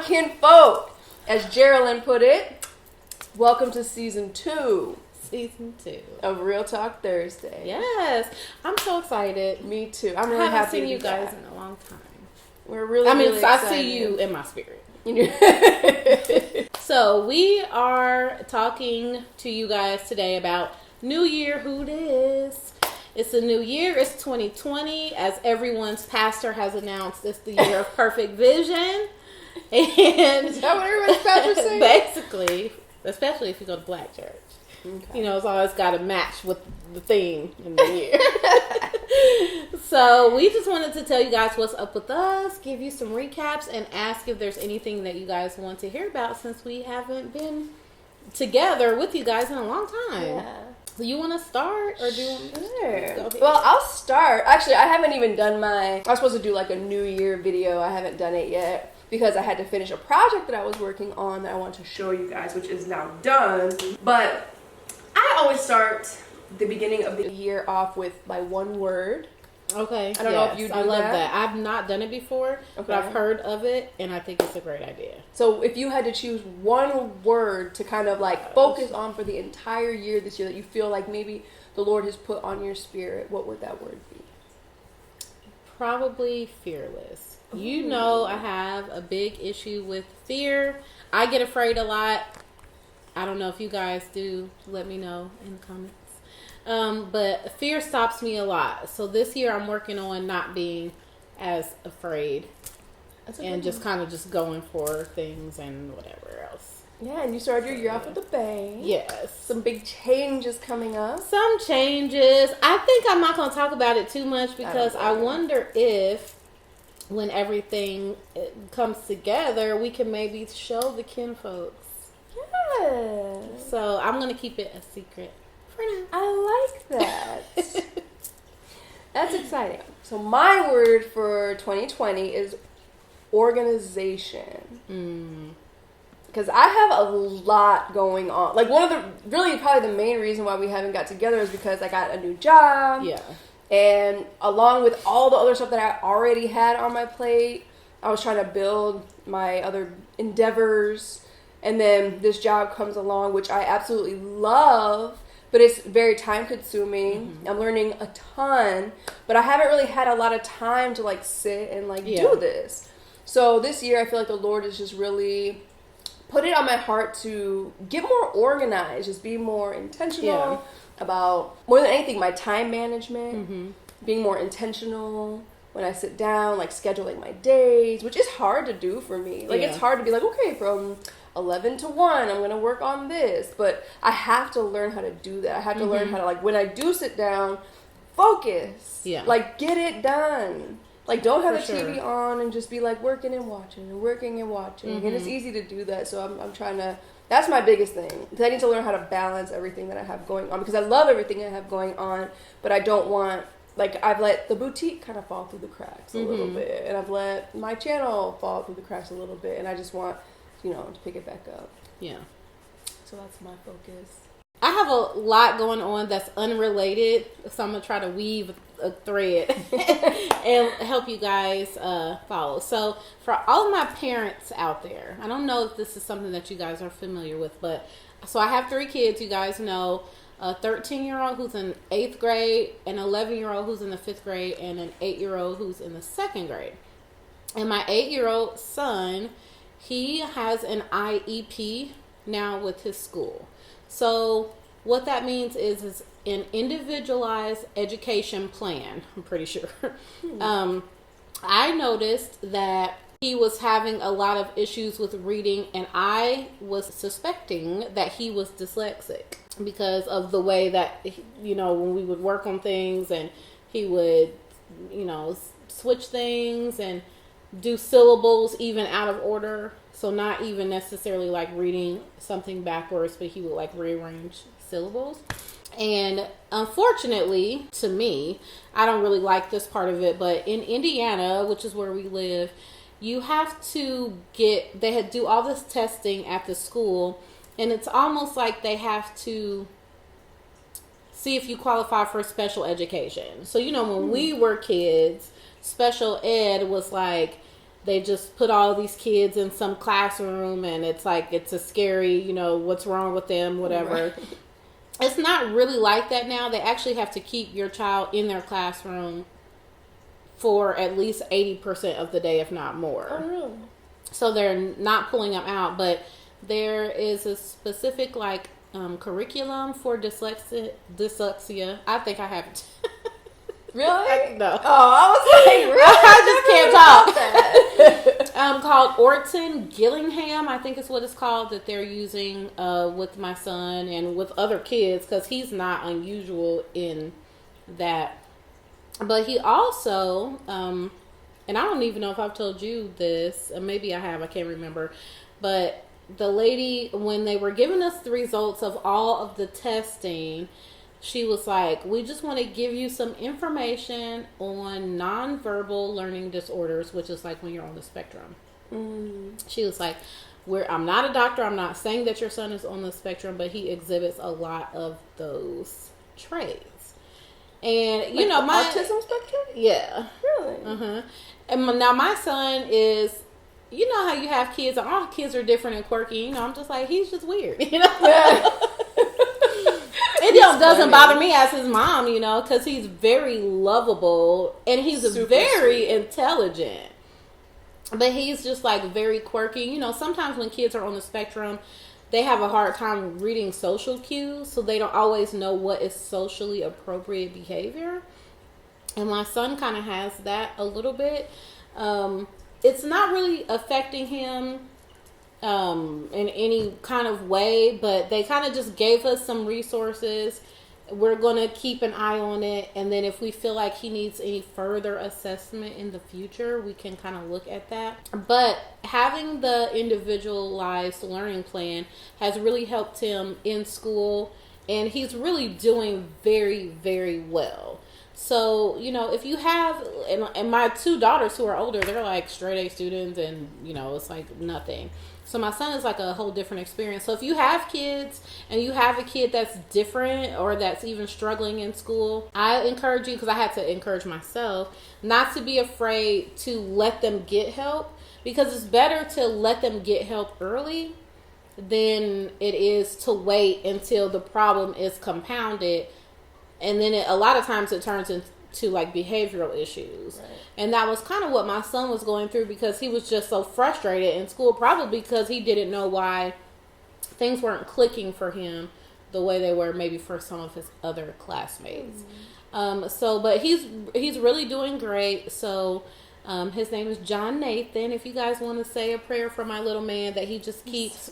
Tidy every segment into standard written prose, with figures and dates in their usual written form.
on, kinfolk. As Geraldine put it, welcome to season 2. Season 2 of Real Talk Thursday. Yes, I'm so excited. Me too. I'm really haven't happy seen to you be guys back. in a long time. We're really, I really excited. see you in my spirit. So we are talking to you guys today about New Year. Who this? It's a new year. It's 2020. As everyone's pastor has announced, it's the year of perfect vision. And is that what everybody's pastor saying? Basically, especially if you go to black church. Okay. You know, it's always got to match with the theme in the year. So we just wanted to tell you guys what's up with us, give you some recaps, and ask if there's anything that you guys want to hear about since we haven't been together with you guys in a long time. Yeah. So you want to start, or do you want to Sure. Well, I'll start. Actually, I haven't even done I was supposed to do like a New Year video. I haven't done it yet, because I had to finish a project that I was working on that I want to show you guys, which is now done. But I always start the beginning of the year off with my one word. Okay. I don't know if you do that. I love that. I've not done it before, but I've heard of it, and I think it's a great idea. So if you had to choose one word to kind of like focus on for the entire year this year that you feel like maybe the Lord has put on your spirit, what would that word be? Probably fearless. Ooh. You know, I have a big issue with fear. I get afraid a lot. I don't know if you guys do. Let me know in the comments. But fear stops me a lot. So this year I'm working on not being as afraid and just kind of just going for things and whatever else. Yeah, and you started your year off with a bang. Yes. Some big changes coming up. Some changes. I think I'm not going to talk about it too much because I wonder if when everything comes together, we can maybe show the kinfolks. Yeah. So I'm going to keep it a secret for now. I like that. That's exciting. So my word for 2020 is organization. Because I have a lot going on. Like probably the main reason why we haven't got together is because I got a new job. Yeah. And along with all the other stuff that I already had on my plate, I was trying to build my other endeavors. And then this job comes along, which I absolutely love, but it's very time consuming. Mm-hmm. I'm learning a ton, but I haven't really had a lot of time to like sit and do this. So this year I feel like the Lord has just really put it on my heart to get more organized, just be more intentional about, more than anything, my time management, being more intentional when I sit down, like scheduling my days, which is hard to do for me. Like it's hard to be like, okay, from 11 to 1, I'm going to work on this. But I have to learn how to do that. I have to learn how to, like, when I do sit down, focus. Yeah. Like, get it done. Like, don't have the TV on and just be, like, working and watching and working and watching. And it's easy to do that. So I'm trying to, that's my biggest thing. Because I need to learn how to balance everything that I have going on. Because I love everything I have going on. But I don't want, like, I've let the boutique kind of fall through the cracks a little bit. And I've let my channel fall through the cracks a little bit. And I just want, to pick it back up. Yeah. So that's my focus. I have a lot going on that's unrelated, so I'm going to try to weave a thread and help you guys follow. So for all of my parents out there, I don't know if this is something that you guys are familiar with, but so I have 3 kids, you guys know. A 13-year-old who's in 8th grade, an 11-year-old who's in the 5th grade, and an 8-year-old who's in the 2nd grade. And my 8-year-old son, he has an IEP now with his school. So what that means is an individualized education plan, I'm pretty sure. I noticed that he was having a lot of issues with reading, and I was suspecting that he was dyslexic because of the way that, when we would work on things and he would, switch things and do syllables even out of order. So not even necessarily like reading something backwards, but he would like rearrange syllables. And unfortunately to me, I don't really like this part of it, but in Indiana, which is where we live, you have to they do all this testing at the school, and it's almost like they have to see if you qualify for special education. So, when we were kids, special ed was like, they just put all these kids in some classroom and it's like, it's a scary, you know, what's wrong with them, whatever. Right. It's not really like that now. They actually have to keep your child in their classroom for at least 80% of the day, if not more. Oh, really? So they're not pulling them out, but there is a specific like curriculum for dyslexia. I think I have it. Really? No. Oh, I was like, really? I just can't talk. Called Orton Gillingham, I think is what it's called, that they're using with my son and with other kids, because he's not unusual in that. But he also, and I don't even know if I've told you this, maybe I have, I can't remember, but the lady, when they were giving us the results of all of the testing, she was like, we just want to give you some information on nonverbal learning disorders, which is like when you're on the spectrum. She was like, I'm not a doctor. I'm not saying that your son is on the spectrum, but he exhibits a lot of those traits. And, you know, my autism spectrum? Yeah. Really? And now my son is, you know how you have kids, and all kids are different and quirky. You know, I'm just like, he's just weird, you know? Yeah. It doesn't bother me as his mom, you know, because he's very lovable and he's very intelligent. But he's just like very quirky. You know, sometimes when kids are on the spectrum, they have a hard time reading social cues, so they don't always know what is socially appropriate behavior. And my son kind of has that a little bit. It's not really affecting him in any kind of way, but they kind of just gave us some resources. We're going to keep an eye on it, and then if we feel like he needs any further assessment in the future, we can kind of look at that. But having the individualized learning plan has really helped him in school, and he's really doing very, very well. So, you know, if you have, and my two daughters who are older, they're like straight A students, and, you know, it's like nothing. So my son is like a whole different experience. So if you have kids and you have a kid that's different or that's even struggling in school, I encourage you, because I had to encourage myself, not to be afraid to let them get help, because it's better to let them get help early than it is to wait until the problem is compounded. And then a lot of times it turns into like behavioral issues. Right. And that was kind of what my son was going through, because he was just so frustrated in school, probably because he didn't know why things weren't clicking for him the way they were maybe for some of his other classmates. But he's really doing great. So his name is John Nathan. If you guys want to say a prayer for my little man, that he just keeps,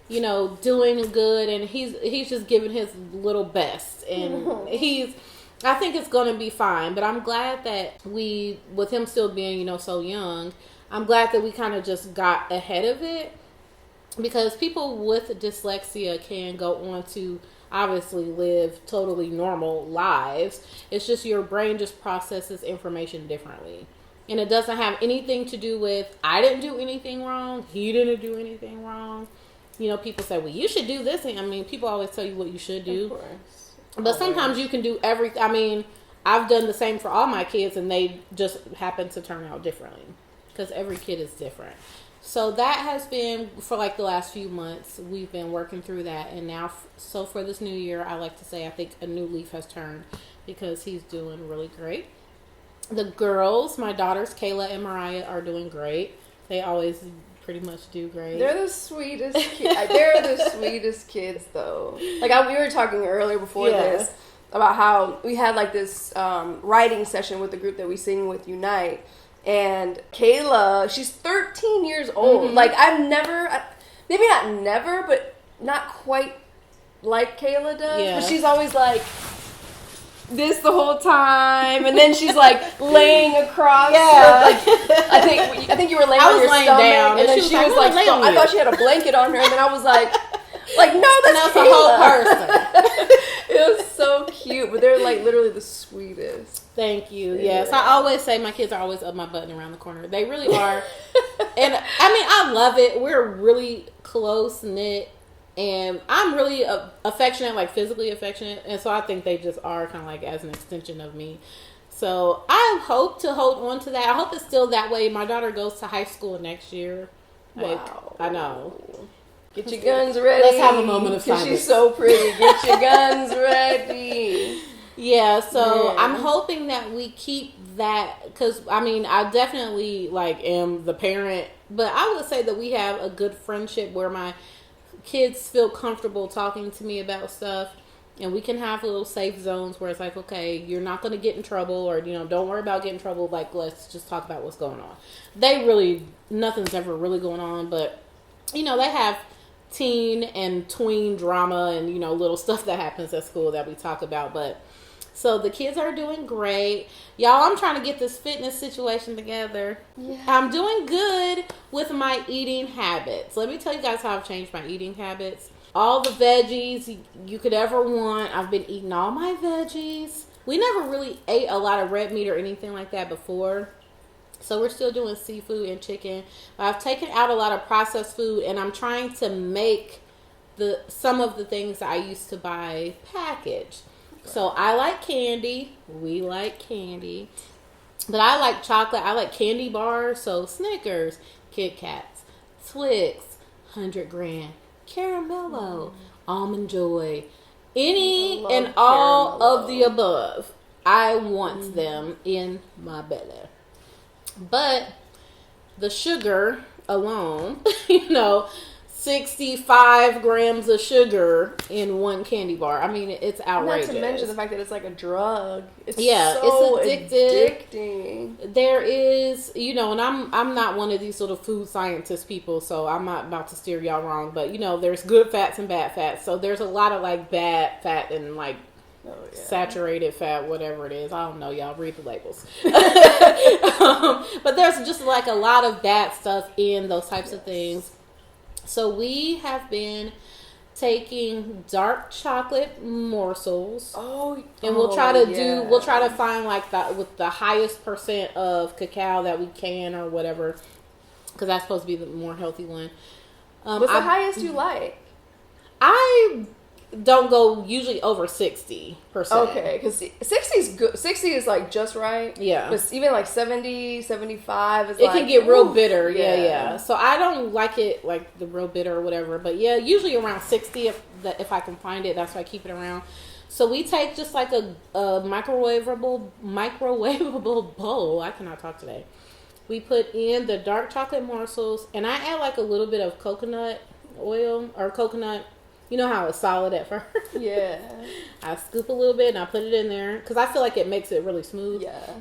you know, doing good, and he's just giving his little best, and I think it's going to be fine. But I'm glad that with him still being, you know, so young, I'm glad that we kind of just got ahead of it, because people with dyslexia can go on to obviously live totally normal lives. It's just your brain just processes information differently. And it doesn't have anything to do with, I didn't do anything wrong, he didn't do anything wrong. You know, people say, well, you should do this. I mean, people always tell you what you should do. Of course. But sometimes you can do everything. I mean, I've done the same for all my kids, and they just happen to turn out differently, because every kid is different. So that has been, for like the last few months, we've been working through that. And now, so for this new year, I like to say I think a new leaf has turned, because he's doing really great. The girls, my daughters, Kayla and Mariah, are doing great. They always pretty much do great. They're the sweetest kids. They're the sweetest kids, though. Like, we were talking earlier before this about how we had like this writing session with the group that we sing with, Unite. And Kayla, she's 13 years old. Like, I've never, maybe not never, but not quite like Kayla does. Yeah. But she's always like this the whole time, and then she's like laying across. Yeah, like, I think you were laying on your stomach, down, and then she was like, I thought she had a blanket on her, and then I was like no, that's a whole person. It was so cute, but they're like literally the sweetest. Thank you. Yes, I always say my kids are always up my button around the corner. They really are, and I mean, I love it. We're really close knit. And I'm really affectionate, like physically affectionate. And so I think they just are kind of like as an extension of me. So I hope to hold on to that. I hope it's still that way. My daughter goes to high school next year. Wow. I know. Get your guns ready. Let's have a moment of silence. She's so pretty. Get your guns ready. Yeah, so Yeah. I'm hoping that we keep that, because I mean, I definitely like am the parent, but I would say that we have a good friendship where my kids feel comfortable talking to me about stuff, and we can have little safe zones where it's like, okay, you're not going to get in trouble, or don't worry about getting in trouble. Like, let's just talk about what's going on. Nothing's ever really going on, but they have teen and tween drama and little stuff that happens at school that we talk about. But so the kids are doing great, y'all. I'm trying to get this fitness situation together. Yeah. I'm doing good with my eating habits. Let me tell you guys how I've changed my eating habits. All the veggies you could ever want, I've been eating all my veggies. We never really ate a lot of red meat or anything like that before, so we're still doing seafood and chicken. I've taken out a lot of processed food, and I'm trying to make some of the things that I used to buy packaged. So I like candy. We like candy. But I like chocolate. I like candy bars. So Snickers, Kit Kats, Twix, 100 Grand, Caramello, Almond Joy. Any and all Caramello. of the above. I want them in my belly. But the sugar alone, 65 grams of sugar in one candy bar. I mean, it's outrageous. Not to mention the fact that it's like a drug. It's addicting. There is, and I'm not one of these sort of food scientist people, so I'm not about to steer y'all wrong. But there's good fats and bad fats. So there's a lot of like bad fat and like saturated fat, whatever it is. I don't know, y'all read the labels. But there's just like a lot of bad stuff in those types of things. So we have been taking dark chocolate morsels. We'll try to find like that with the highest percent of cacao that we can or whatever, because that's supposed to be the more healthy one. What's the highest you like? I don't go usually over 60%. Okay, because 60 is good. 60 is like just right. Yeah. But even like 70, 75 is it like... can get real bitter. Yeah. Yeah. So I don't like it like the real bitter or whatever. But yeah, usually around 60 if I can find it. That's why I keep it around. So we take just like a microwavable bowl. I cannot talk today. We put in the dark chocolate morsels, and I add like a little bit of coconut oil or coconut. You know how it's solid at first? Yeah. I scoop a little bit and I put it in there because I feel like it makes it really smooth. Yeah.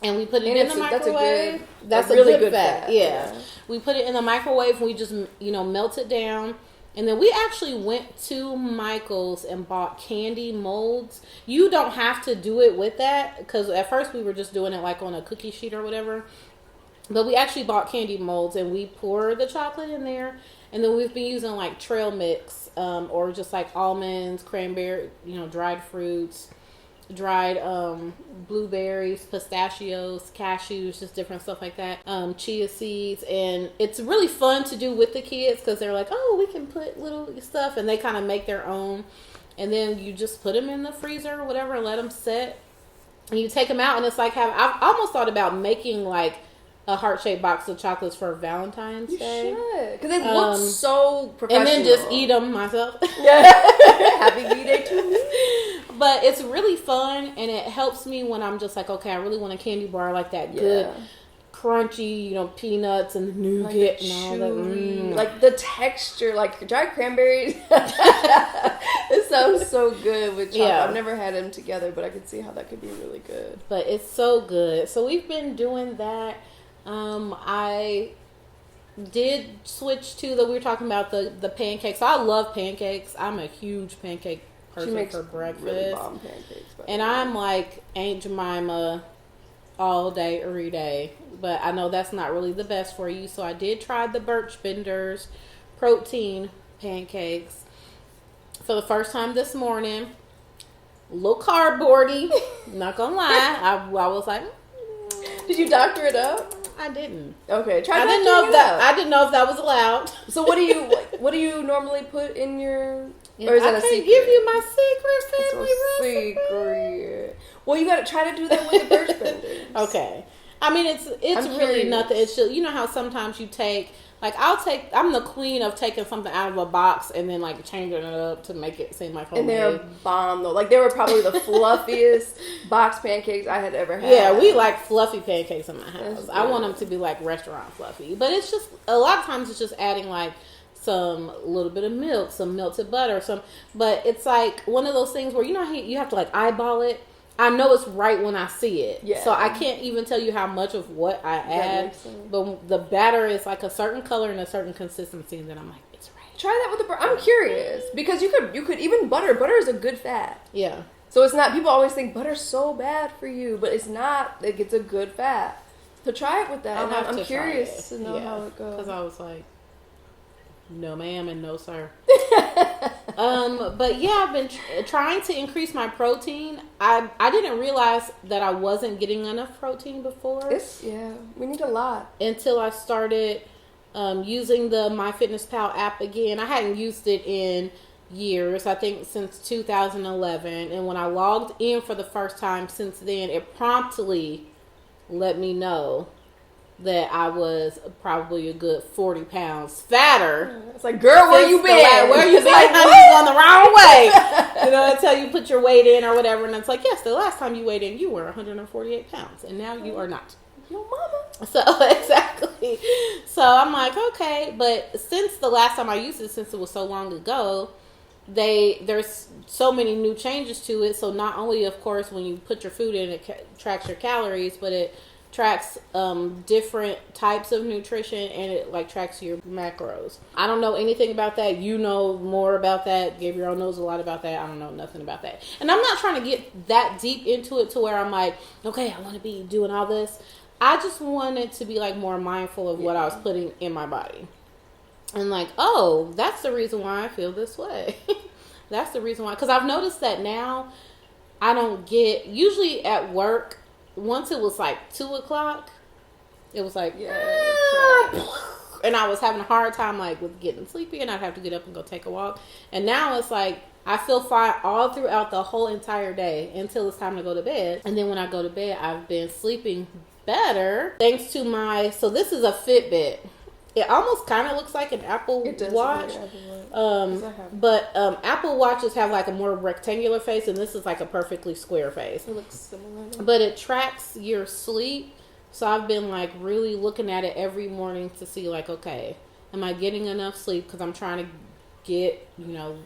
And we put it in the microwave. That's a really good fat. Yeah. We put it in the microwave and we just, melt it down. And then we actually went to Michael's and bought candy molds. You don't have to do it with that because at first we were just doing it like on a cookie sheet or whatever. But we actually bought candy molds and we pour the chocolate in there. And then we've been using like trail mix or just like almonds, cranberry, dried fruits, dried blueberries, pistachios, cashews, just different stuff like that. Chia seeds. And it's really fun to do with the kids because they're like, oh, we can put little stuff. And they kind of make their own. And then you just put them in the freezer or whatever and let them set. And you take them out and it's like I've almost thought about making like a heart-shaped box of chocolates for Valentine's Day. You should. Because it looks so professional. And then just eat them myself. Yeah. Happy B-Day to me. But it's really fun, and it helps me when I'm just like, okay, I really want a candy bar like that good, crunchy, peanuts and nougat and all that. Like the texture, like dried cranberries. It sounds so good with chocolate. Yeah. I've never had them together, but I could see how that could be really good. But it's so good. So we've been doing that. I did switch to we were talking about the pancakes. I love pancakes. I'm a huge pancake person for breakfast. Really bomb pancakes. And I'm like Aunt Jemima all day, every day. But I know that's not really the best for you. So I did try the Birch Benders protein pancakes for the first time this morning. A little cardboardy. Not gonna lie. I was like, did you doctor it up? I didn't. Okay, try. I didn't know if that was allowed. So what do you normally put in your Or is that a secret? I can't give you my secret, family secret. Well, you got to try to do that with the birch benders. Okay. I mean, it's really nothing. It's just, you know how sometimes you take, like, I'm the queen of taking something out of a box and then, like, changing it up to make it seem like homemade. And they're bomb, though. Like, they were probably the fluffiest box pancakes I had ever had. Yeah, we like fluffy pancakes in my house. I want them to be, like, restaurant fluffy. But it's just, a lot of times it's just adding, like, some little bit of milk, some melted butter, but it's like one of those things where, you know, you have to, like, eyeball it. I know it's right when I see it. Yeah. So I can't even tell you how much of what I add. But the batter is like a certain color and a certain consistency, and then I'm like, it's right. Try that with the butter. I'm curious because you could even butter. Butter is a good fat. Yeah. So it's not. People always think butter's so bad for you, but it's not. Like, it's a good fat. So try it with that. I'm curious to know how it goes. Because I was like, no ma'am and no sir. But yeah, I've been trying to increase my protein. I didn't realize that I wasn't getting enough protein before. We need a lot. Until I started using the MyFitnessPal app again. I hadn't used it in years, I think since 2011. And when I logged in for the first time since then, it promptly let me know that I was probably a good 40 pounds fatter. It's like, girl, where you been? Where you been? Like, honey, you going the wrong way. You know, until you put your weight in or whatever. And it's like, yes, the last time you weighed in, you were 148 pounds. And now you are not. Your mama. So, exactly. So, I'm like, okay. But since the last time I used it, since it was so long ago, there's so many new changes to it. So, not only, of course, when you put your food in, it tracks your calories, but it tracks different types of nutrition, and it like tracks your macros. I don't know anything about that. You know more about that. Gabriel knows a lot about that. I don't know nothing about that. And I'm not trying to get that deep into it to where I'm like, okay, I want to be doing all this. I just wanted to be like more mindful of what I was putting in my body. And like, oh, that's the reason why I feel this way. That's the reason why. Because I've noticed that now I don't get, usually at work, once it was like 2 o'clock, it was like, and I was having a hard time like with getting sleepy, and I'd have to get up and go take a walk. And now it's like I feel fine all throughout the whole entire day until it's time to go to bed. And then when I go to bed, I've been sleeping better thanks to so this is a Fitbit. It almost kind of looks like an Apple Watch. But Apple Watches have like a more rectangular face, and this is like a perfectly square face. It looks similar. But it tracks your sleep. So I've been like really looking at it every morning to see like, okay, am I getting enough sleep? Because I'm trying to get, you know,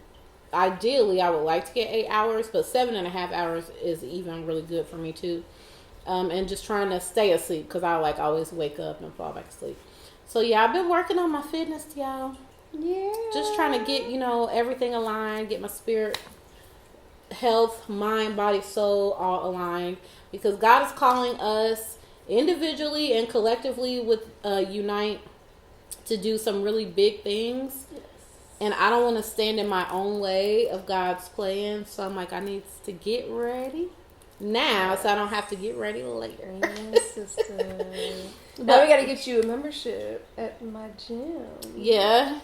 ideally I would like to get 8 hours, but 7.5 hours is even really good for me too. And just trying to stay asleep because I like always wake up and fall back asleep. So, yeah, I've been working on my fitness, y'all. Yeah. Just trying to get, you know, everything aligned, get my spirit, health, mind, body, soul all aligned. Because God is calling us individually and collectively with unite to do some really big things. Yes. And I don't want to stand in my own way of God's plan. So, I'm like, I need to get ready now so I don't have to get ready later. Yes, sister. But we got to get you a membership at my gym. Yeah.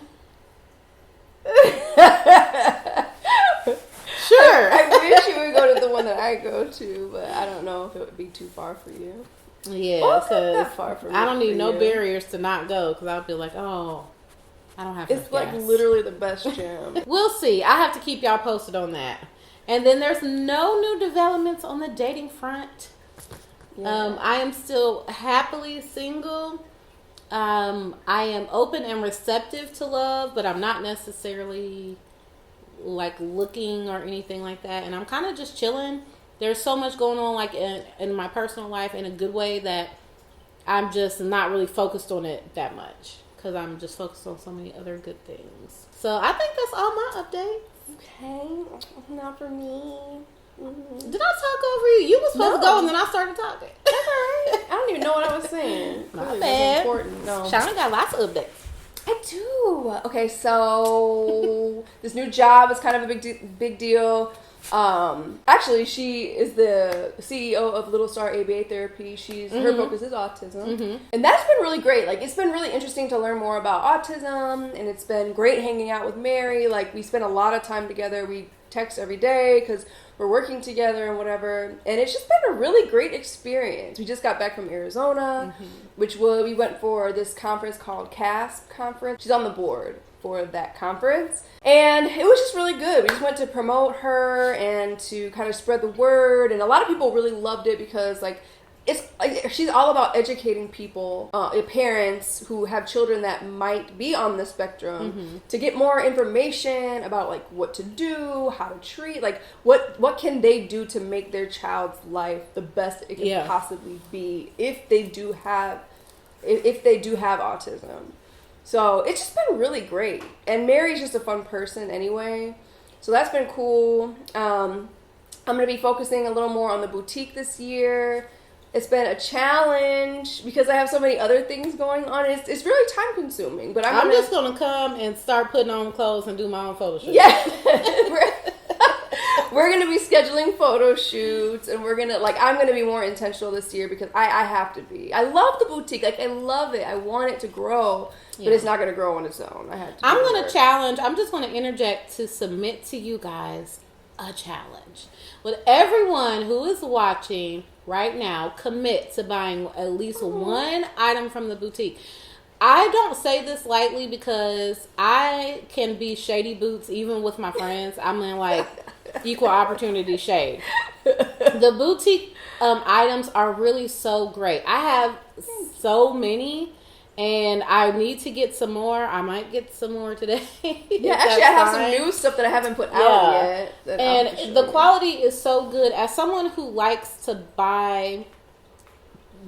Sure. I wish you would go to the one that I go to, but I don't know if it would be too far for you. Yeah, because I don't need no barriers to not go, because I'll be like, oh, I don't have It's like gas. Literally the best gym. We'll see. I have to keep y'all posted on that. And then there's no new developments on the dating front. Yeah. I am still happily single. I am open and receptive to love, but I'm not necessarily like looking or anything like that. And I'm kind of just chilling. There's so much going on like in my personal life in a good way that I'm just not really focused on it that much because I'm just focused on so many other good things. So I think that's all my updates. Okay, not for me. Mm-hmm. Did I talk over you? You were supposed to go and then I started talking. That's alright. I don't even know what I was saying. My bad. Important. No. Shanna got lots of updates. I do. Okay, so this new job is kind of a big deal. Actually, she is the CEO of Little Star ABA Therapy. Her focus is autism. And that's been really great. Like, it's been really interesting to learn more about autism, and it's been great hanging out with Mary. Like, we spend a lot of time together. We text every day because we're working together and whatever. And it's just been a really great experience. We just got back from Arizona, which we went for this conference called CASP conference. She's on the board for that conference, and it was just really good. We just went to promote her and to kind of spread the word, and a lot of people really loved it because she's all about educating people, parents who have children that might be on the spectrum, to get more information about like what to do, how to treat, like what can they do to make their child's life the best it can possibly be if they do have autism. So it's just been really great. And Mary's just a fun person anyway. So that's been cool. I'm going to be focusing a little more on the boutique this year. It's been a challenge because I have so many other things going on. It's really time consuming. But I'm just going to come and start putting on clothes and do my own photo shoot. Yeah. We're going to be scheduling photo shoots, and I'm going to be more intentional this year because I have to be. I love the boutique. Like, I love it. I want it to grow, but it's not going to grow on its own. I'm going to challenge. I'm just going to interject to submit to you guys a challenge. With everyone who is watching right now, commit to buying at least one item from the boutique. I don't say this lightly because I can be shady boots even with my friends. I mean, like, equal opportunity shade. The boutique items are really so great. I have so many, and I need to get some more. I might get some more today. Yeah, actually, I have some new stuff that I haven't put out yet. And the quality is so good. As someone who likes to buy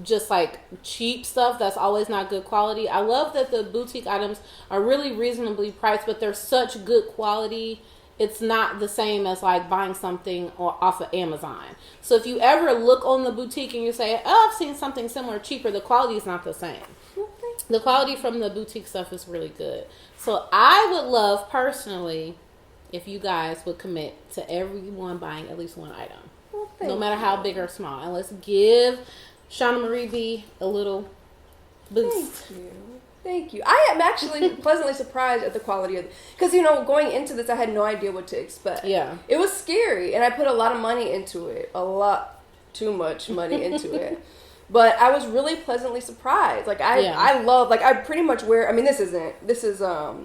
just like cheap stuff that's always not good quality, I love that the boutique items are really reasonably priced, but they're such good quality. It's not the same as like buying something off of Amazon. So if you ever look on the boutique and you say, oh, I've seen something similar cheaper, the quality is not the same. The quality from the boutique stuff is really good. So I would love personally if you guys would commit to everyone buying at least one item. No matter how big or small. And let's give ShannaMarieB a little boost. Thank you. I am actually pleasantly surprised at the quality of it. Because, going into this, I had no idea what to expect. Yeah. It was scary, and I put a lot of money into it. A lot too much money into it. But I was really pleasantly surprised. Like, I love, like, I pretty much wear, this is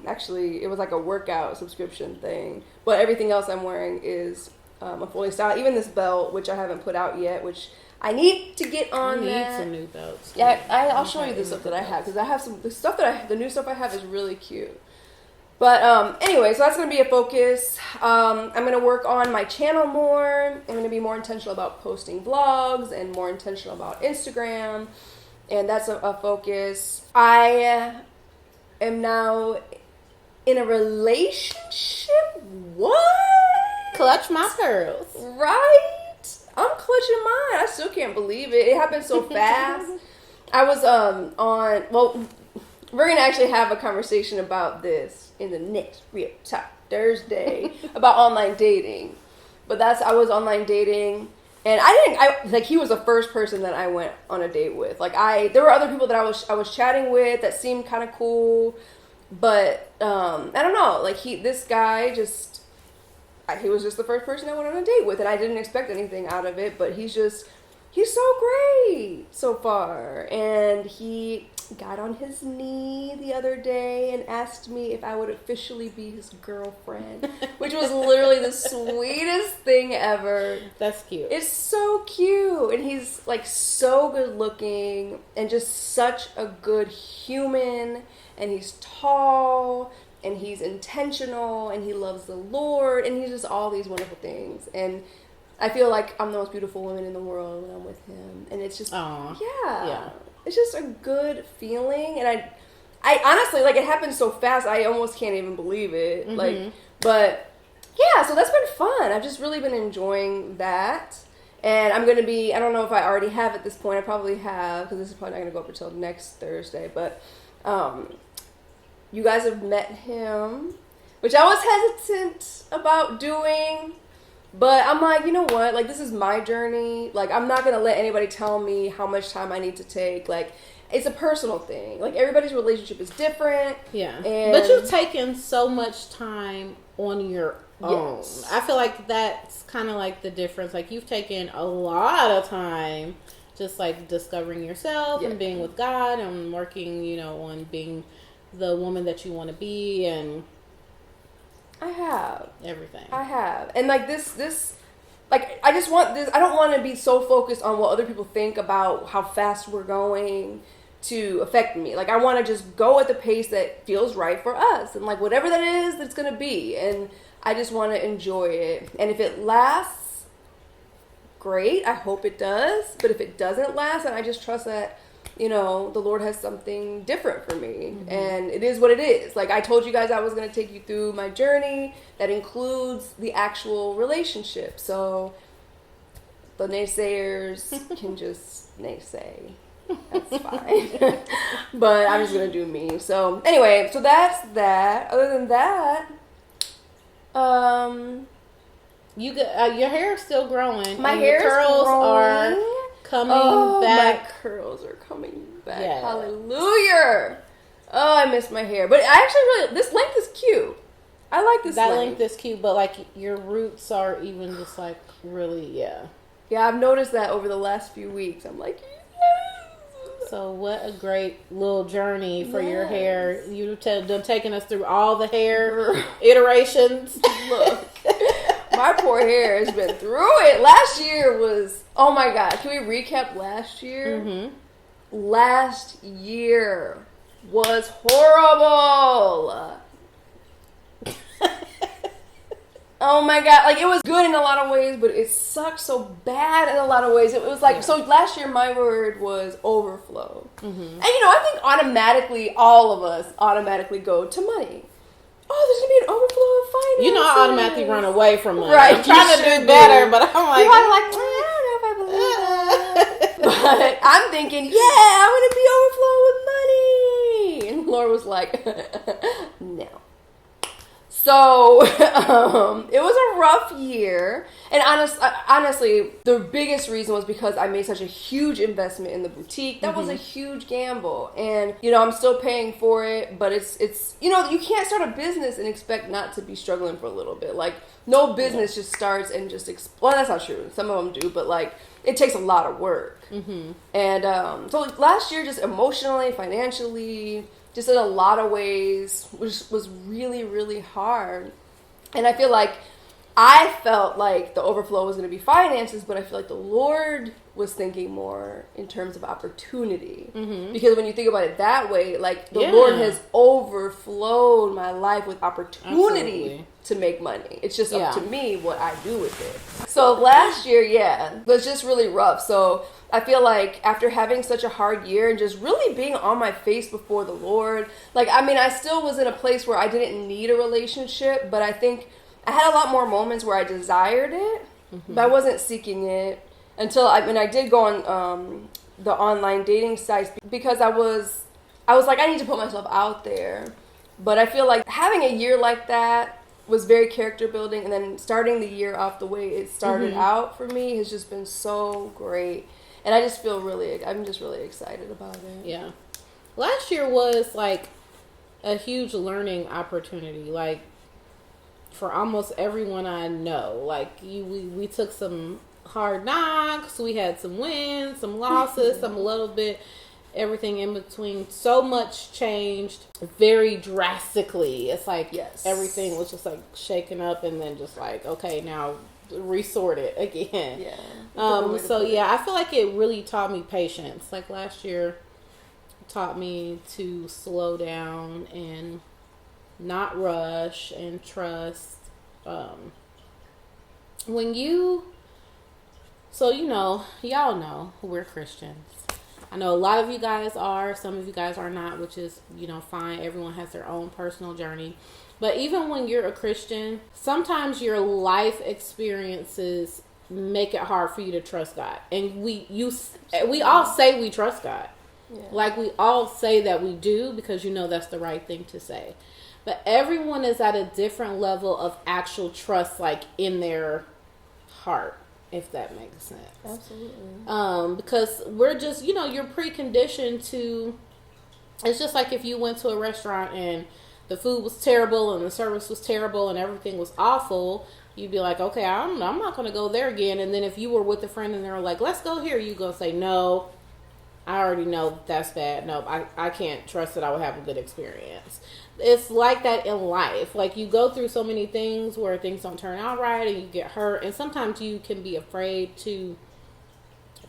actually, it was like a workout subscription thing. But everything else I'm wearing is a fully styled. Even this belt, which I haven't put out yet, which I need to get on. I need some new belts. Yeah, I'll show you the stuff that I have, because I have the new stuff I have is really cute. But anyway, so that's going to be a focus. I'm going to work on my channel more. I'm going to be more intentional about posting vlogs and more intentional about Instagram. And that's a focus. I am now in a relationship. What? Clutch my pearls. Right? I'm clutching mine. I still can't believe it. It happened so fast. I was we're going to actually have a conversation about this in the next Real Talk Thursday about online dating. But I was online dating, and he was the first person that I went on a date with. Like, there were other people that I was chatting with that seemed kind of cool, but I don't know. Like, this guy just, he was just the first person I went on a date with, and I didn't expect anything out of it, but he's so great so far. And he got on his knee the other day and asked me if I would officially be his girlfriend, which was literally the sweetest thing ever. That's cute. It's so cute. And he's like so good looking and just such a good human. And he's tall and he's intentional and he loves the Lord and he's just all these wonderful things. And I feel like I'm the most beautiful woman in the world when I'm with him. And it's just, yeah. It's just a good feeling. And I honestly, like, it happened so fast, I almost can't even believe it. Mm-hmm. Like, but yeah, so that's been fun. I've just really been enjoying that. And I'm going to be, I don't know if I already have at this point. I probably have, because this is probably not going to go up until next Thursday. But you guys have met him, which I was hesitant about doing. But I'm like, you know what? Like, this is my journey. Like, I'm not going to let anybody tell me how much time I need to take. Like, it's a personal thing. Like, everybody's relationship is different. Yeah. And But you've taken so much time on your own. Yes. I feel like that's kind of like the difference. Like, you've taken a lot of time just like discovering yourself and being with God and working, you know, on being the woman that you want to be, and I have everything. I have. And like this like, I just want this. I don't want to be so focused on what other people think about how fast we're going to affect me. Like, I want to just go at the pace that feels right for us, and like whatever that is, that's going to be. And I just want to enjoy it. And if it lasts, great. I hope it does. But if it doesn't last, then I just trust that, you know, the Lord has something different for me. And it is what it is. Like, I told you guys I was going to take you through my journey that includes the actual relationship. So the naysayers can just naysay. That's fine. But I'm just going to do me. So anyway, so that's that. Other than that, you got your hair is still growing. my and hair your curls are coming back. My curls are coming back. Yeah. Hallelujah. Oh, I miss my hair. But I actually really, this length is cute. I like this that length. length is cute, but like your roots are even just like really, yeah. Yeah, I've noticed that over the last few weeks. I'm like, yes. So what a great little journey for your Yes. hair. You've done taking us through all the hair iterations. Look, my poor hair has been through it. Last year was, oh my God. Can we recap last year? Mm-hmm. Last year was horrible. Oh my God. Like, it was good in a lot of ways, but it sucked so bad in a lot of ways. It was like, so last year my word was overflow. And you know, I think automatically, all of us automatically go to money. Oh, there's going to be an overflow of finance. You know, I automatically run away from money. Right, I'm trying to do better, but I'm like, you're like, well, I don't know if I believe that. But I'm thinking, yeah, I'm going to be overflow with money. And the Lord was like, no. So, it was a rough year. And honestly, the biggest reason was because I made such a huge investment in the boutique. That was a huge gamble. And, you know, I'm still paying for it, but it's, you know, you can't start a business and expect not to be struggling for a little bit. Like, no business just starts and just, well, that's not true. Some of them do, but like, it takes a lot of work. And, so last year, just emotionally, financially, just in a lot of ways, which was really, really hard. And I feel like I felt like the overflow was going to be finances, but I feel like the Lord was thinking more in terms of opportunity. Because when you think about it that way, like, the Lord has overflowed my life with opportunity to make money. It's just up to me what I do with it. So last year, was just really rough. So I feel like after having such a hard year and just really being on my face before the Lord, like, I mean, I still was in a place where I didn't need a relationship, but I think I had a lot more moments where I desired it, but I wasn't seeking it until I did go on the online dating sites, because I was like, I need to put myself out there. But I feel like having a year like that was very character building, and then starting the year off the way it started out for me has just been so great. And I just feel I'm just really excited about it. Yeah. Last year was like a huge learning opportunity, like for almost everyone I know. Like, we took some hard knocks, we had some wins, some losses, some little bit, everything in between. So much changed very drastically. It's like everything was just like shaken up, and then just like, okay, now resort it again. So I feel like it really taught me patience. Like, last year taught me to slow down and not rush and trust. Y'all know we're Christians. I know a lot of you guys are, some of you guys are not, which is, you know, fine. Everyone has their own personal journey. But even when you're a Christian, sometimes your life experiences make it hard for you to trust God. And we all say we trust God. Yeah. Like, we all say that we do, because, you know, that's the right thing to say. But everyone is at a different level of actual trust, like, in their heart, if that makes sense. Absolutely. Because we're just, you're preconditioned to, it's just like if you went to a restaurant and the food was terrible and the service was terrible and everything was awful, you'd be like, okay, I'm not going to go there again. And then if you were with a friend and they were like, let's go here, you go say, no, I already know that's bad. No, I can't trust that I would have a good experience. It's like that in life. Like, you go through so many things where things don't turn out right and you get hurt. And sometimes you can be afraid to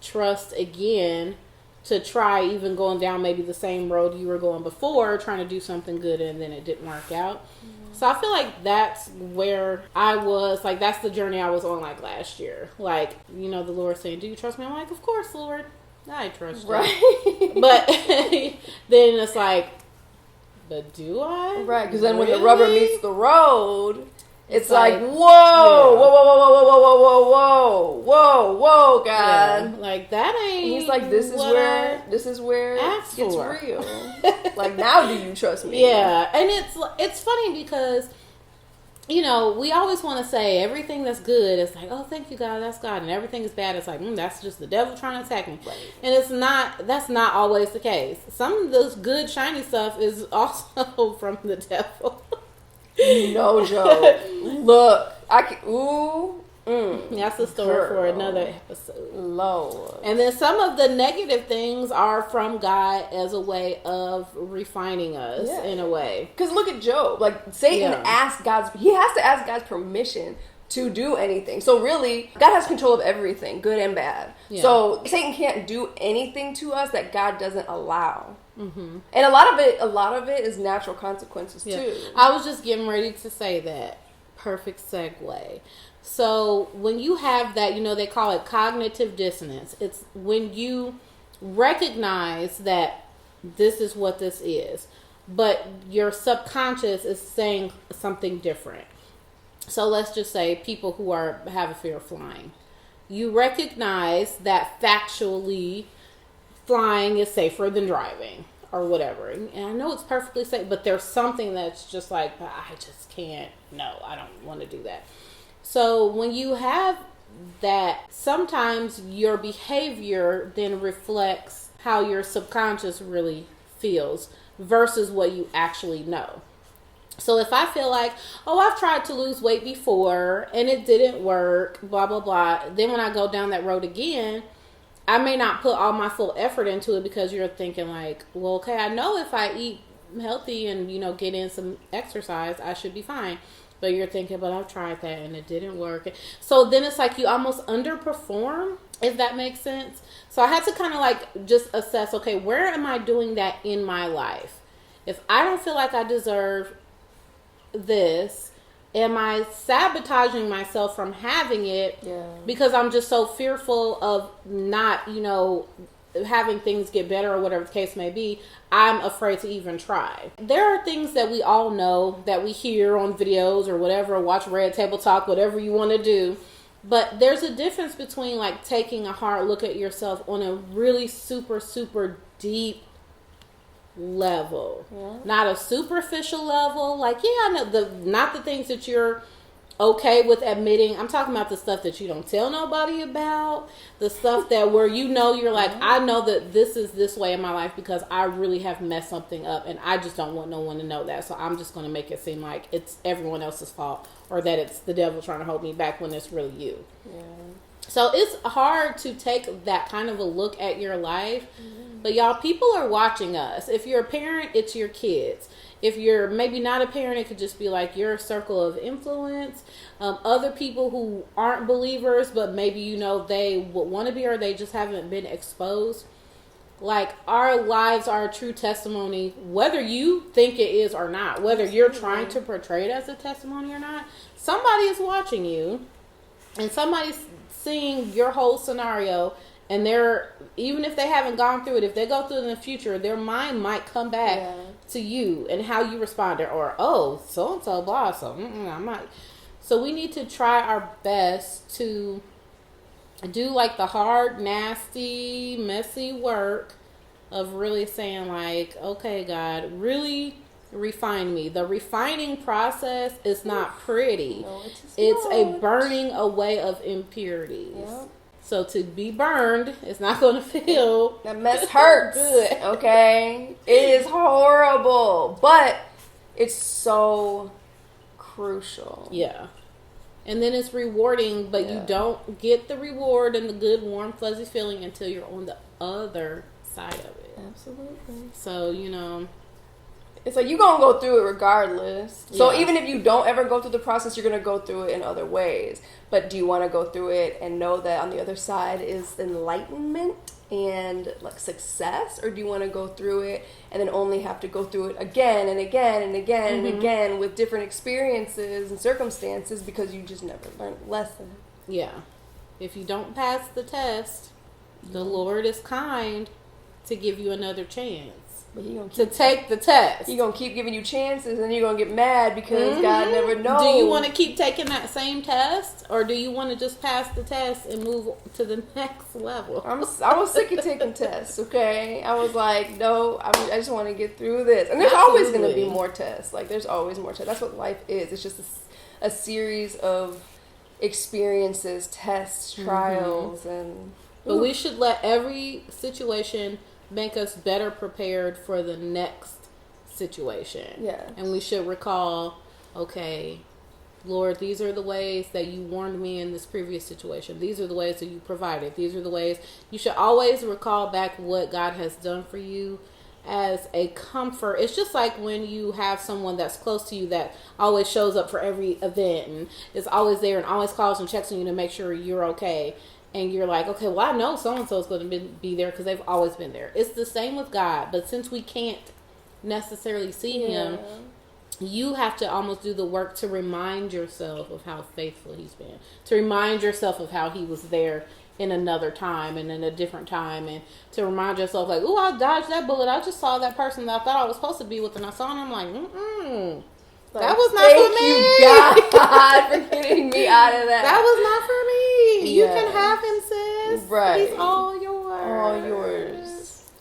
trust again, to try even going down maybe the same road you were going before, trying to do something good and then it didn't work out. Mm-hmm. So I feel like that's where I was, like, that's the journey I was on, like, last year. Like, the Lord saying, do you trust me? I'm like, of course, Lord. I trust you. Right. But then it's like, but do I? Right, because then really? when the rubber meets the road, it's like, whoa, yeah. whoa, whoa, whoa, whoa, whoa, whoa, whoa, whoa, whoa, whoa, God. Yeah, like, that ain't. And he's like, this is where it gets real. Like, now do you trust me? Yeah, and it's funny because, we always want to say everything that's good is like, oh, thank you, God, that's God. And everything is bad, it's like, that's just the devil trying to attack me. Right. And that's not always the case. Some of this good, shiny stuff is also from the devil. No joke. Look, That's a story for another episode. Lord. And then some of the negative things are from God as a way of refining us in a way. Because look at Job. Like, Satan he has to ask God's permission to do anything. So really, God has control of everything, good and bad. Yeah. So Satan can't do anything to us that God doesn't allow. Mm-hmm. And a lot of it is natural consequences too. I was just getting ready to say that. Perfect segue. So when you have that, they call it cognitive dissonance. It's when you recognize that this is what this is, but your subconscious is saying something different. So let's just say people who have a fear of flying. You recognize that factually flying is safer than driving or whatever. And I know it's perfectly safe, but there's something that's just like, I just can't. No, I don't want to do that. So when you have that, sometimes your behavior then reflects how your subconscious really feels versus what you actually know. So if I feel like, I've tried to lose weight before and it didn't work, blah, blah, blah. Then when I go down that road again, I may not put all my full effort into it because you're thinking like, well, okay, I know if I eat healthy and, get in some exercise, I should be fine. But you're thinking, but I've tried that and it didn't work. So then it's like you almost underperform, if that makes sense. So I had to kind of like just assess, okay, where am I doing that in my life? If I don't feel like I deserve this, am I sabotaging myself from having it because I'm just so fearful of not, having things get better or whatever the case may be? I'm afraid to even try. There are things that we all know that we hear on videos or whatever, watch Red Table Talk, whatever you want to do. But there's a difference between like taking a hard look at yourself on a really super, super deep level, not a superficial level. Like, I know not the things that you're okay with admitting. I'm talking about the stuff that you don't tell nobody about, the stuff that where you're like, I know that this is this way in my life because I really have messed something up and I just don't want no one to know that, so I'm just going to make it seem like it's everyone else's fault or that it's the devil trying to hold me back when it's really you. So it's hard to take that kind of a look at your life. But y'all, people are watching us. If you're a parent, it's your kids. If you're maybe not a parent, it could just be like your circle of influence. Other people who aren't believers, but maybe, they would want to be or they just haven't been exposed. Like, our lives are a true testimony, whether you think it is or not, whether you're trying to portray it as a testimony or not. Somebody is watching you and somebody's seeing your whole scenario. And even if they haven't gone through it, if they go through it in the future, their mind might come back to you and how you responded. Or, so-and-so, blah, so I'm not. So we need to try our best to do like the hard, nasty, messy work of really saying like, okay, God, really refine me. The refining process is not pretty. No, it's a burning away of impurities. Yep. So to be burned, it's not going to feel that mess hurts. good. Okay, it is horrible, but it's so crucial. Yeah. And then it's rewarding, but you don't get the reward and the good, warm, fuzzy feeling until you're on the other side of it. Absolutely. So, you know, it's like you're going to go through it regardless. So Yeah. even if you don't ever go through the process, you're going to go through it in other ways. But do you want to go through it and know that on the other side is enlightenment and like success? Or do you want to go through it and then only have to go through it again and again and again and again with different experiences and circumstances because you just never learned the lesson? yeah. If you don't pass the test, the Lord is kind to give you another chance. But To take the test. He's going to keep giving you chances and you're going to get mad because God never knows. Do you want to keep taking that same test? Or do you want to just pass the test and move to the next level? I was sick of taking tests, okay? I was like, no, I just want to get through this. And there's always going to be more tests. Like, there's always more tests. That's what life is. It's just a series of experiences, tests, trials, and... But we should let every situation make us better prepared for the next situation. Yeah. And we should recall, okay, Lord, these are the ways that you warned me in this previous situation. These are the ways that you provided. These are the ways. You should always recall back what God has done for you as a comfort. It's just like when you have someone that's close to you that always shows up for every event and is always there and always calls and checks on you to make sure you're okay. And you're like, okay, well, I know so-and-so is going to be there because they've always been there. It's the same with God. But since we can't necessarily see him, you have to almost do the work to remind yourself of how faithful he's been. To remind yourself of how he was there in another time and in a different time. And to remind yourself, like, oh, I dodged that bullet. I just saw that person that I thought I was supposed to be with. And I saw him, I'm like, Like, that was not for me. Thank you, God, for getting me out of that. That was not for me. You Yes. can have him, sis. Right. He's all yours. All yours.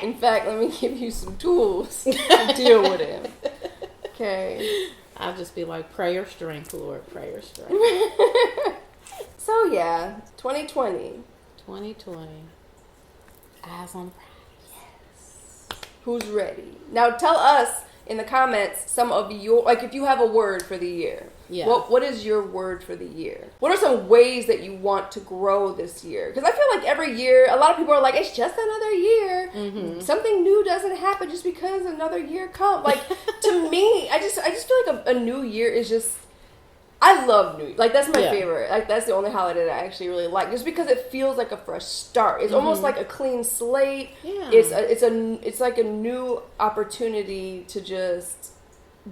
In fact, let me give you some tools to deal with him. Okay. I'll just be like, prayer strength, Lord. Prayer strength. So, yeah, 2020. 2020. Eyes on the prize. Who's ready? Now, tell us in the comments some of your, like, if you have a word for the year. Yeah. What is your word for the year? What are some ways that you want to grow this year? Because I feel like every year, a lot of people are like, it's just another year. Mm-hmm. Something new doesn't happen just because another year comes. Like, to me, I just feel like a new year is just, I love New Year. Like, that's my favorite. Like, that's the only holiday that I actually really like. Just because it feels like a fresh start. It's almost like a clean slate. Yeah. It's like a new opportunity to just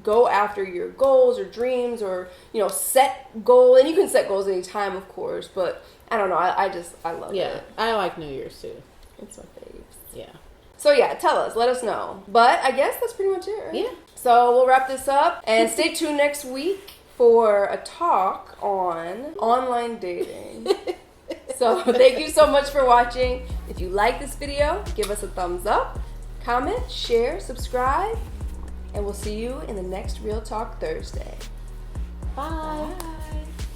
go after your goals or dreams or, set goals. And you can set goals anytime, of course. But, I don't know. I love it. Yeah. I like New Year's, too. It's my faves. Yeah. So, yeah, tell us. Let us know. But I guess that's pretty much it, right? Yeah. So, we'll wrap this up. And stay tuned next week for a talk on online dating. So thank you so much for watching. If you like this video, give us a thumbs up, comment, share, subscribe, and we'll see you in the next Real Talk Thursday. Bye. Bye.